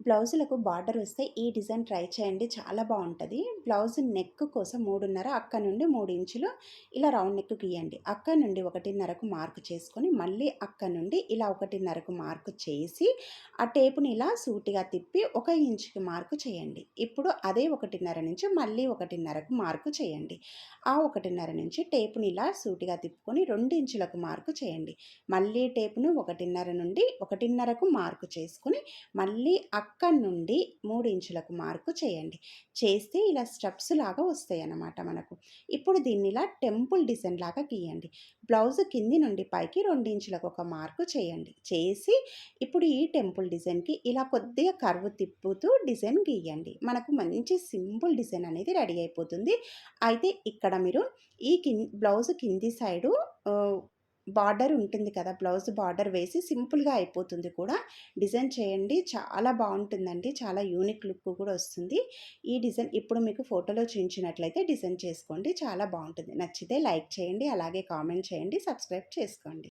బ్లౌజులకు border వస్తే ఈ design try చేయండి, చాలా బాగుంటుంది. బ్లౌజ్ నెక్ కోసం 3.5 అక్క నుండి 3 ఇంచులు ఇలా రౌండ్ నెక్ గీయండి. అక్క నుండి 1.5కు మార్కు చేసుకొని మళ్ళీ అక్క నుండి ఇలా 1.5కు మార్కు చేసి ఆ టేపుని ఇలా సూటిగా తిప్పి 1 ఇంచుకి మార్కు చేయండి. ఇప్పుడు అదే 1.5 నుంచి మళ్ళీ 1.5కు మార్కు చేయండి. ఆ 1.5 నుంచి టేపుని ఇలా సూటిగా తిప్పుకొని 2 ఇంచులకు మార్కు చేయండి. మళ్ళీ టేపును 1.5 నుండి 1.5కు మార్కు చేసుకొని మళ్ళీ అక్కడి నుండి 3 ఇంచులకు మార్కు చేయండి. చేస్తే ఇలా స్టెప్స్ లాగా వస్తాయి అన్నమాట మనకు. ఇప్పుడు దీన్ని ఇలా టెంపుల్ డిజైన్ లాగా గీయండి. బ్లౌజ్ కింది నుండి పైకి 2 ఇంచులకు ఒక మార్కు చేయండి. చేసి ఇప్పుడు ఈ టెంపుల్ డిజైన్కి ఇలా కొద్దిగా కర్వ్ తిప్పుతూ డిజైన్ గీయండి. మనకు మంచి సింపుల్ డిజైన్ అనేది రెడీ అయిపోతుంది. అయితే ఇక్కడ మీరు ఈ బ్లౌజ్ కింది సైడు బార్డర్ ఉంటుంది కదా, బ్లౌజ్ బార్డర్ వేసి సింపుల్గా అయిపోతుంది కూడా. డిజైన్ చేయండి, చాలా బాగుంటుందండి. చాలా యూనిక్ లుక్ కూడా వస్తుంది. ఈ డిజైన్ ఇప్పుడు మీకు ఫోటోలో చూపించినట్లయితే డిజైన్ చేసుకోండి, చాలా బాగుంటుంది. నచ్చితే లైక్ చేయండి, అలాగే కామెంట్ చేయండి, సబ్స్క్రైబ్ చేసుకోండి.